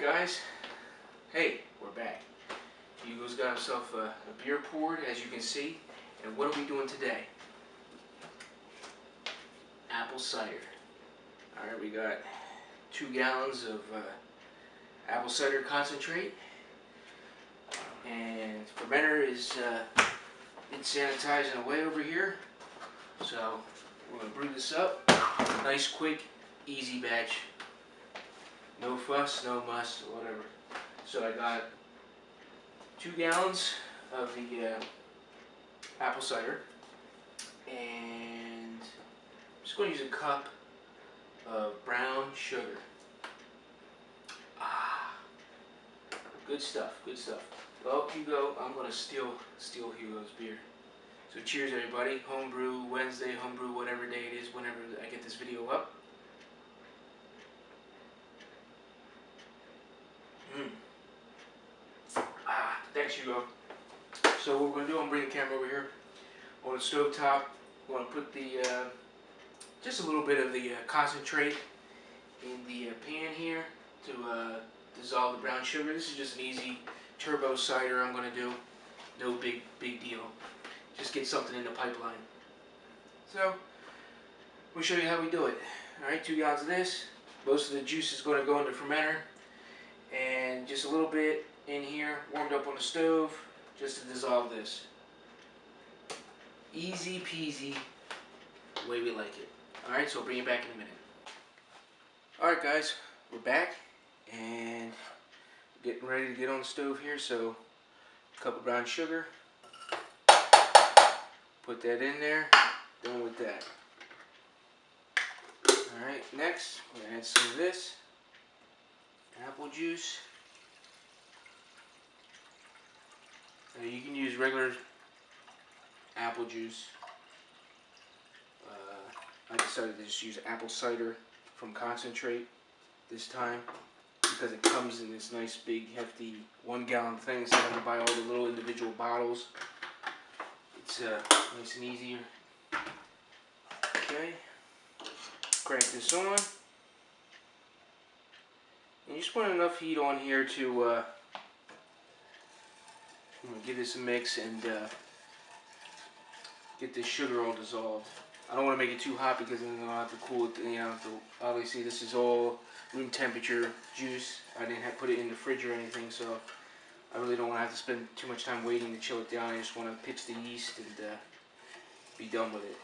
guys, hey, we're back. Hugo's got himself a beer poured, as you can see. And what are we doing today? Apple cider. Alright, we got 2 gallons of apple cider concentrate. And fermenter is it's sanitizing away over here. So we're going to brew this up. Nice, quick, easy batch. No fuss, no muss, or whatever. So I got 2 gallons of the apple cider, and I'm just going to use a cup of brown sugar. Good stuff, good stuff. Well, Hugo, I'm going to steal Hugo's beer. So cheers, everybody. Homebrew Wednesday, homebrew whatever day it is, whenever I get this video up. Thanks, Hugo. So what we're going to do, I'm bringing the camera over here on the stove top. We're going to put the just a little bit of the concentrate in the pan here to dissolve the brown sugar. This is just an easy turbo cider I'm going to do. No big deal. Just get something in the pipeline. So we'll show you how we do it. Alright, 2 gallons of this. Most of the juice is going to go in the fermenter. And just a little bit in here, warmed up on the stove, just to dissolve this. Easy peasy, the way we like it. Alright, so I'll bring you back in a minute. Alright guys, we're back, and getting ready to get on the stove here, so a cup of brown sugar. Put that in there, done with that. Alright, next, we're going to add some of this. Apple juice. Now you can use regular apple juice. I decided to just use apple cider from concentrate this time because it comes in this nice big hefty 1 gallon thing, so I'm going to buy all the little individual bottles. It's nice and easier. Okay, crank this on. And you just want enough heat on here to give this a mix and get this sugar all dissolved. I don't want to make it too hot because then I'll have to cool it. You know, obviously this is all room temperature juice. I didn't put it in the fridge or anything, so I really don't want to have to spend too much time waiting to chill it down. I just want to pitch the yeast and be done with it.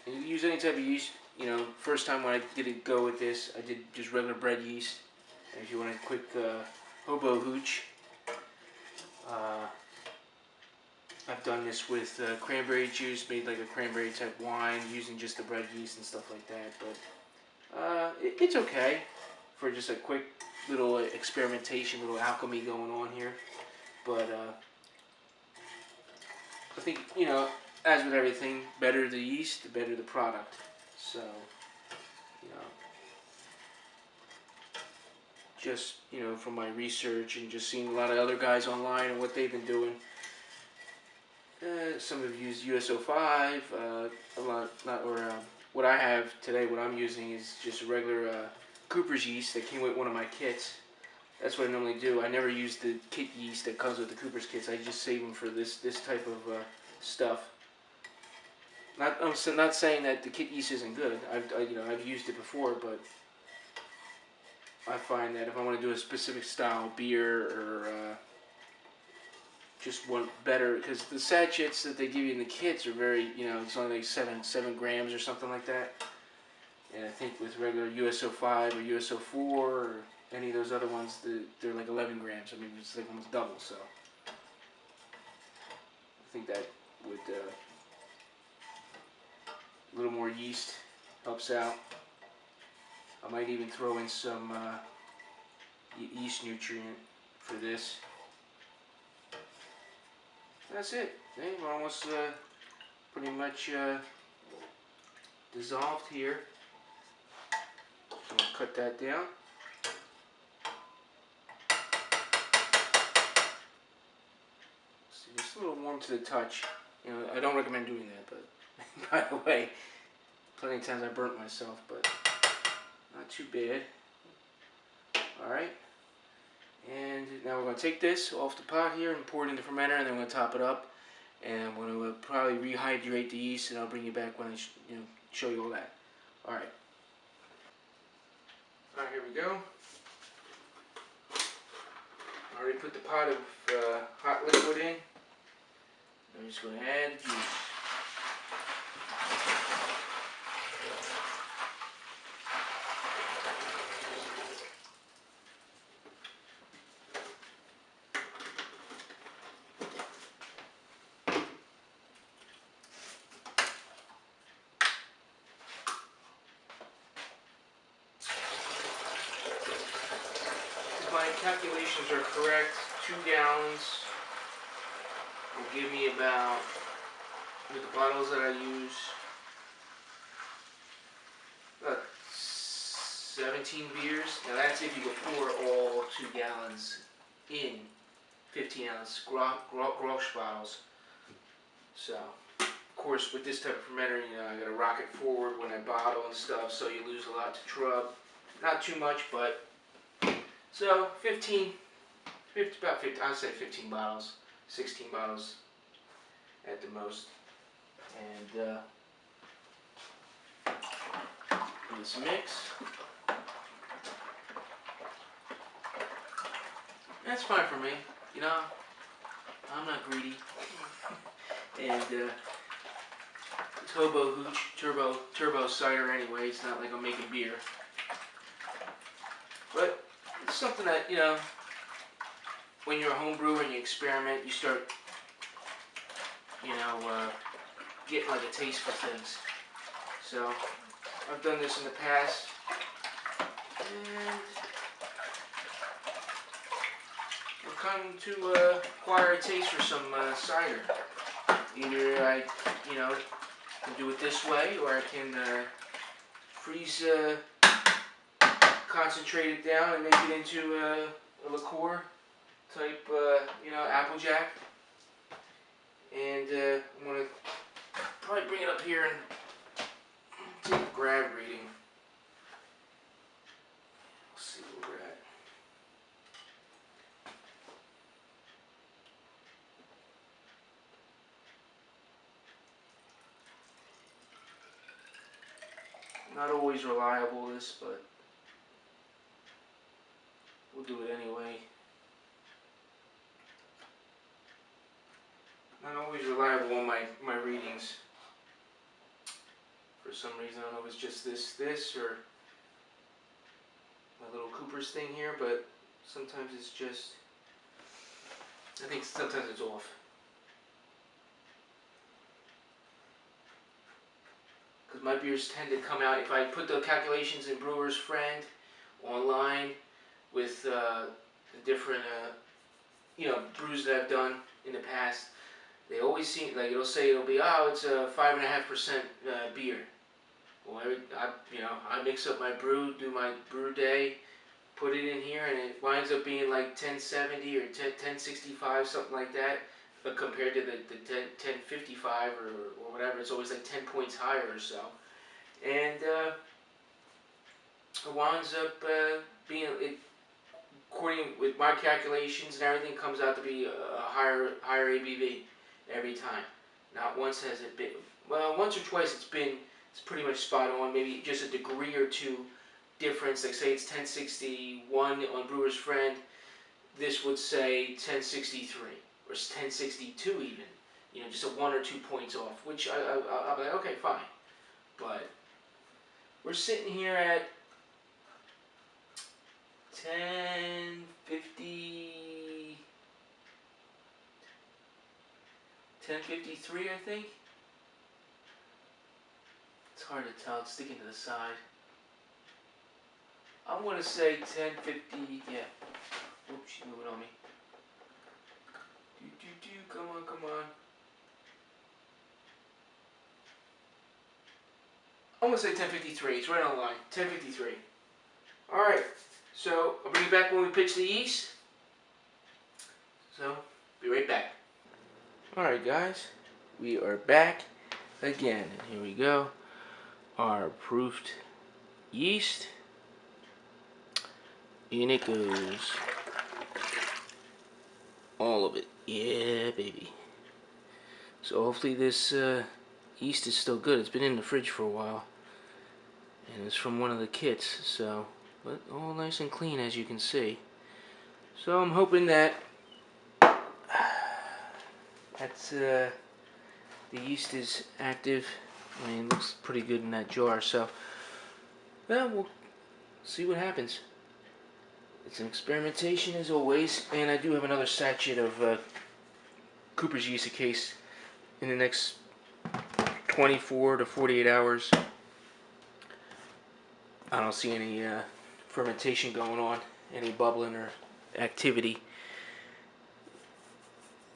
And you can use any type of yeast. You know, first time when I did it go with this, I did just regular bread yeast. And if you want a quick hobo hooch, I've done this with cranberry juice, made like a cranberry type wine using just the bread yeast and stuff like that. But it's okay for just a quick little experimentation, little alchemy going on here. But I think, you know, as with everything, better the yeast, the better the product. So, you know, just, you know, from my research and just seeing a lot of other guys online and what they've been doing. Some have used USO5, what I have today, what I'm using is just a regular Cooper's yeast that came with one of my kits. That's what I normally do. I never use the kit yeast that comes with the Cooper's kits. I just save them for this type of stuff. I'm not saying that the kit yeast isn't good. I've used it before, but I find that if I want to do a specific style beer or just want better, because the sachets that they give you in the kits are very, you know, it's only like 7 grams or something like that. And I think with regular USO5 or USO4 or any of those other ones, they're like 11 grams. I mean, it's like almost double. So I think that would a little more yeast helps out. I might even throw in some yeast nutrient for this. That's it. Okay, we're almost pretty much dissolved here. I'm going to cut that down. See, just a little warm to the touch. You know, I don't recommend doing that, but by the way, plenty of times I burnt myself, but not too bad. Alright, And now we're going to take this off the pot here and pour it in the fermenter, and then we're going to top it up. And I'm going to probably rehydrate the yeast, and I'll bring you back when I show you all that. Alright. Alright, here we go. I already put the pot of hot liquid in. I'm just going to add the juice. My calculations are correct, 2 gallons will give me about, with the bottles that I use, about 17 beers. Now that's if you could pour all 2 gallons in 15-ounce Grolsch bottles. So, of course, with this type of fermenter, I gotta rock it forward when I bottle and stuff, so you lose a lot to trub. Not too much, but so 15, about 15, I'd say 15 bottles, 16 bottles at the most. And this mix. That's fine for me. I'm not greedy. And it's Hobo Hooch Turbo Cider anyway. It's not like I'm making beer. But it's something that, when you're a home brewer and you experiment, you start, getting like a taste for things. So, I've done this in the past, and I've come to acquire a taste for some cider. Either I, can do it this way, or I can freeze, concentrate it down and make it into a liqueur type, Applejack. And I'm going to probably bring it up here and take a grab reading. Let's see where we're at. Not always reliable, this, but we'll do it anyway. Not always reliable on my readings. For some reason, I don't know if it's just this, or my little Cooper's thing here, but sometimes it's just, I think sometimes it's off. Because my beers tend to come out, if I put the calculations in Brewer's Friend online with the different, brews that I've done in the past, they always seem like it'll say it'll be, it's a 5.5% beer. Well, I mix up my brew, do my brew day, put it in here, and it winds up being like 1070 or 1065, something like that. But compared to the 1055 or whatever, it's always like 10 points higher or so. And it winds up being, according with my calculations and everything, comes out to be a higher ABV every time. Not once has it been, well, once or twice it's pretty much spot on, maybe just a degree or two difference. Like say it's 1061 on Brewer's Friend, this would say 1063 or 1062 even, just a 1 or 2 points off, which I'll be like, okay, fine. But we're sitting here at 1053, I think. It's hard to tell, it's sticking to the side. I'm going to say 1050, yeah. Oops, she's moving on me. Come on. I'm going to say 1053, it's right on the line, 1053. Alright, so I'll bring you back when we pitch the yeast. So, be right back. Alright guys, we are back again. And here we go. Our proofed yeast. In it goes. All of it. Yeah, baby. So hopefully this yeast is still good. It's been in the fridge for a while. And it's from one of the kits, so, but all nice and clean as you can see. So I'm hoping that the yeast is active. I mean, it looks pretty good in that jar, so well, we'll see what happens. It's an experimentation as always, and I do have another sachet of Cooper's yeast a case in the next 24 to 48 hours. I don't see any fermentation going on, any bubbling or activity.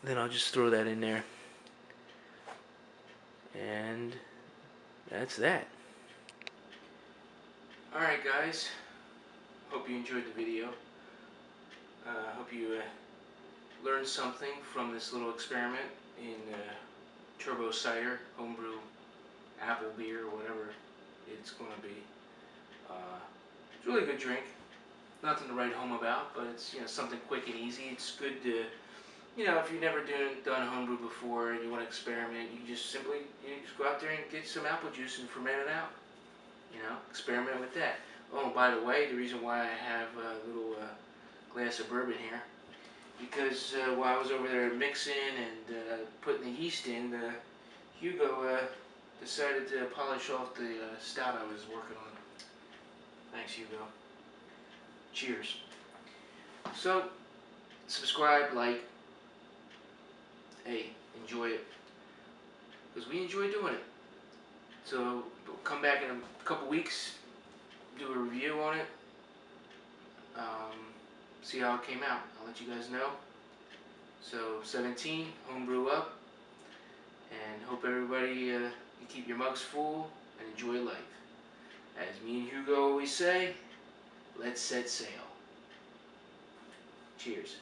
Then I'll just throw that in there. And that's that. Alright guys, hope you enjoyed the video. Hope you learned something from this little experiment in turbo cider, homebrew, apple beer, whatever it's going to be. It's a really good drink. Nothing to write home about, but it's something quick and easy. It's good to, if you've never done homebrew before and you want to experiment, you just simply just go out there and get some apple juice and ferment it out. Experiment with that. Oh, by the way, the reason why I have a little glass of bourbon here, because while I was over there mixing and putting the yeast in, Hugo decided to polish off the stout I was working on. Thanks, Hugo. Cheers. So, subscribe, like, hey, enjoy it, because we enjoy doing it. So, we'll come back in a couple weeks, do a review on it, see how it came out. I'll let you guys know. So, 17, homebrew up, and hope everybody, you keep your mugs full and enjoy life. As me and Hugo always say, let's set sail. Cheers.